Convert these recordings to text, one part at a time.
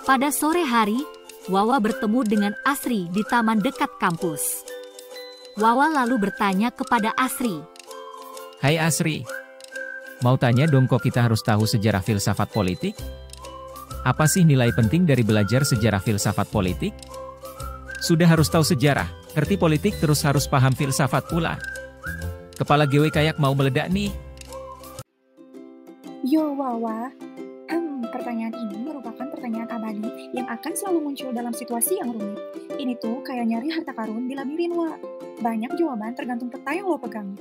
Pada sore hari, Wawa bertemu dengan Asri di taman dekat kampus. Wawa lalu bertanya kepada Asri. Hai Asri, mau tanya dong kok kita harus tahu sejarah filsafat politik? Apa sih nilai penting dari belajar sejarah filsafat politik? Sudah harus tahu sejarah, ngerti politik terus harus paham filsafat pula. Kepala GW kayak mau meledak nih. Yo Wawa, pertanyaan ini merupakan pertanyaan abadi yang akan selalu muncul dalam situasi yang rumit. Ini tuh kayak nyari harta karun di labirin, Wak. Banyak jawaban tergantung peta yang lo pegang.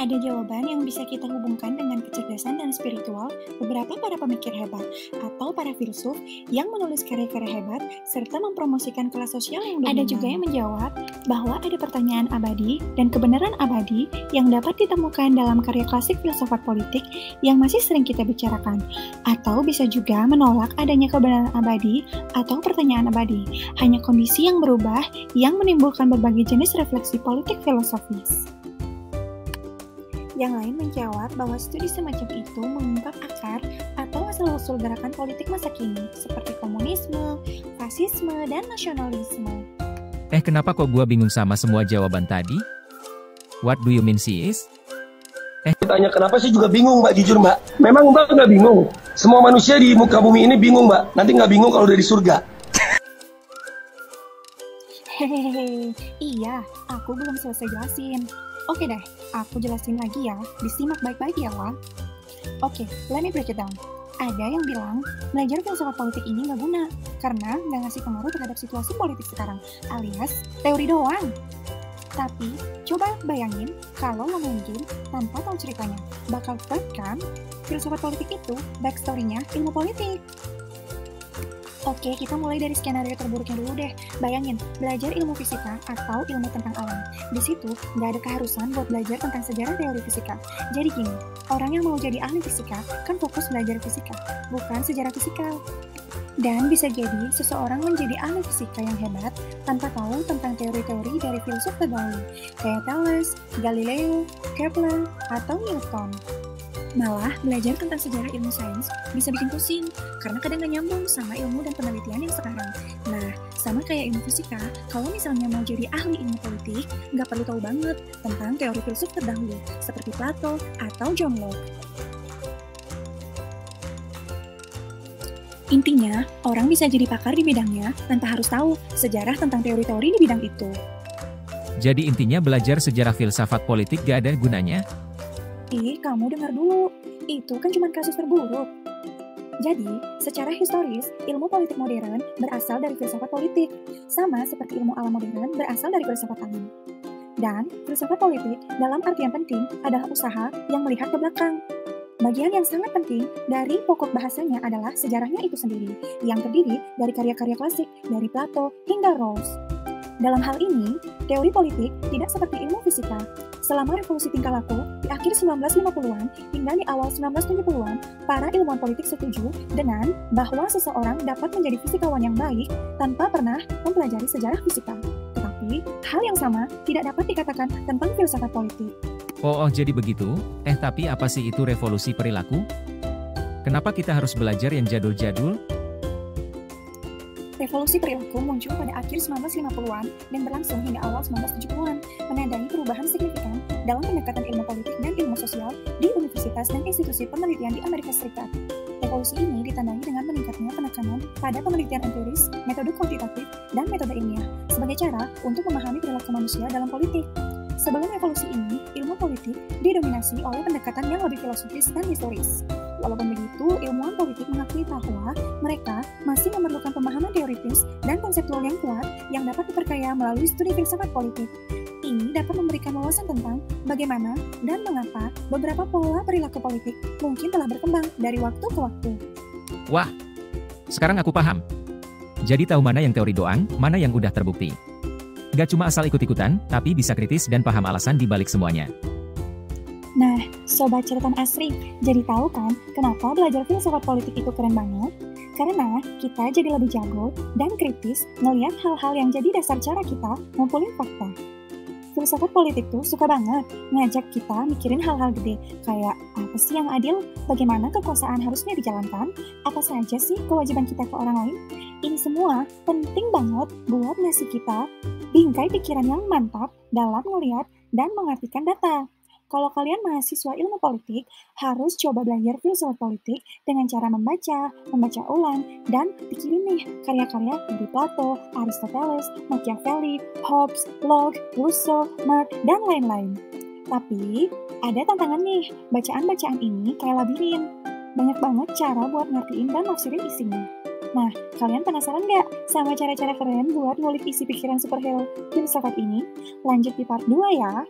Ada jawaban yang bisa kita hubungkan dengan kecerdasan dan spiritual beberapa para pemikir hebat atau para filsuf yang menulis karya-karya hebat serta mempromosikan kelas sosial yang dominan. Ada juga yang menjawab bahwa ada pertanyaan abadi dan kebenaran abadi yang dapat ditemukan dalam karya klasik filsafat politik yang masih sering kita bicarakan. Atau bisa juga menolak adanya kebenaran abadi atau pertanyaan abadi, hanya kondisi yang berubah yang menimbulkan berbagai jenis refleksi politik filosofis. Yang lain menjawab bahwa studi semacam itu mengungkap akar atau asal-usul gerakan politik masa kini, seperti komunisme, fasisme, dan nasionalisme. Kenapa kok gua bingung sama semua jawaban tadi? What do you mean sis? Tanya kenapa sih juga bingung Mbak, jujur Mbak. Memang Mbak nggak bingung. Semua manusia di muka bumi ini bingung Mbak. Nanti nggak bingung kalau dari surga. Hehehe, iya, aku belum selesai jelasin. Oke deh, aku jelasin lagi ya, disimak baik-baik ya, Wak. Oke, let me break it down. Ada yang bilang, belajar filsafat politik ini nggak guna, karena nggak ngasih pengaruh terhadap situasi politik sekarang, alias teori doang. Tapi, coba bayangin, kalau lo main game tanpa tahu ceritanya, bakal flat kan? Filsafat politik itu, backstory-nya ilmu politik. Oke, kita mulai dari skenario terburuknya dulu deh. Bayangin, belajar ilmu fisika atau ilmu tentang alam. Di situ, nggak ada keharusan buat belajar tentang sejarah teori fisika. Jadi gini, orang yang mau jadi ahli fisika kan fokus belajar fisika, bukan sejarah fisika. Dan bisa jadi seseorang menjadi ahli fisika yang hebat tanpa tahu tentang teori-teori dari filsuf terdahulu, kayak Thales, Galileo, Kepler, atau Newton. Malah, belajar tentang sejarah ilmu sains bisa bikin pusing, karena kadang nggak nyambung sama ilmu dan penelitian yang sekarang. Nah, sama kayak ilmu fisika, kalau misalnya mau jadi ahli ilmu politik, nggak perlu tahu banget tentang teori filsuf terdahulu, seperti Plato atau John Locke. Intinya, orang bisa jadi pakar di bidangnya tanpa harus tahu sejarah tentang teori-teori di bidang itu. Jadi intinya belajar sejarah filsafat politik gak ada gunanya? Kamu dengar dulu, itu kan cuma kasus terburuk. Jadi, secara historis, ilmu politik modern berasal dari filsafat politik, sama seperti ilmu alam modern berasal dari filsafat alam. Dan, filsafat politik dalam artian penting adalah usaha yang melihat ke belakang. Bagian yang sangat penting dari pokok bahasanya adalah sejarahnya itu sendiri, yang terdiri dari karya-karya klasik dari Plato hingga Rawls. Dalam hal ini, teori politik tidak seperti ilmu fisika. Selama revolusi tingkah laku di akhir 1950-an hingga di awal 1970-an, para ilmuwan politik setuju dengan bahwa seseorang dapat menjadi fisikawan yang baik tanpa pernah mempelajari sejarah fisika. Tetapi, hal yang sama tidak dapat dikatakan tentang filsafat politik. Jadi begitu? Tapi apa sih itu revolusi perilaku? Kenapa kita harus belajar yang jadul-jadul? Revolusi perilaku muncul pada akhir 1950-an dan berlangsung hingga awal 1970-an, menandai perubahan signifikan dalam pendekatan ilmu politik dan ilmu sosial di universitas dan institusi penelitian di Amerika Serikat. Revolusi ini ditandai dengan meningkatnya penekanan pada penelitian empiris, metode kuantitatif, dan metode ilmiah sebagai cara untuk memahami perilaku manusia dalam politik. Sebelum revolusi ini, ilmu politik didominasi oleh pendekatan yang lebih filosofis dan historis. Walaupun begitu, ilmuwan politik mengakui bahwa mereka masih memerlukan pemahaman teoritis dan konseptual yang kuat yang dapat diperkaya melalui studi filsafat politik. Ini dapat memberikan wawasan tentang bagaimana dan mengapa beberapa pola perilaku politik mungkin telah berkembang dari waktu ke waktu. Wah, sekarang aku paham. Jadi tahu mana yang teori doang, mana yang udah terbukti. Gak cuma asal ikut-ikutan, tapi bisa kritis dan paham alasan di balik semuanya. Nah, Sobat Catatan Asri, jadi tahu kan kenapa belajar filsafat politik itu keren banget? Karena kita jadi lebih jago dan kritis ngelihat hal-hal yang jadi dasar cara kita ngumpulin fakta. Filsafat politik tuh suka banget ngajak kita mikirin hal-hal gede, kayak apa sih yang adil, bagaimana kekuasaan harusnya dijalankan, apa saja sih kewajiban kita ke orang lain. Ini semua penting banget buat ngasih kita bingkai pikiran yang mantap dalam melihat dan mengartikan data. Kalau kalian mahasiswa ilmu politik, harus coba belajar filsafat politik dengan cara membaca ulang, dan pikirin nih karya-karya dari Plato, Aristoteles, Machiavelli, Hobbes, Locke, Rousseau, Marx, dan lain-lain. Tapi, ada tantangan nih, bacaan-bacaan ini kayak labirin. Banyak banget cara buat ngertiin dan nafsirin isinya. Nah, kalian penasaran nggak sama cara-cara keren buat ngulik isi pikiran superhero filsafat ini? Lanjut di part 2 ya!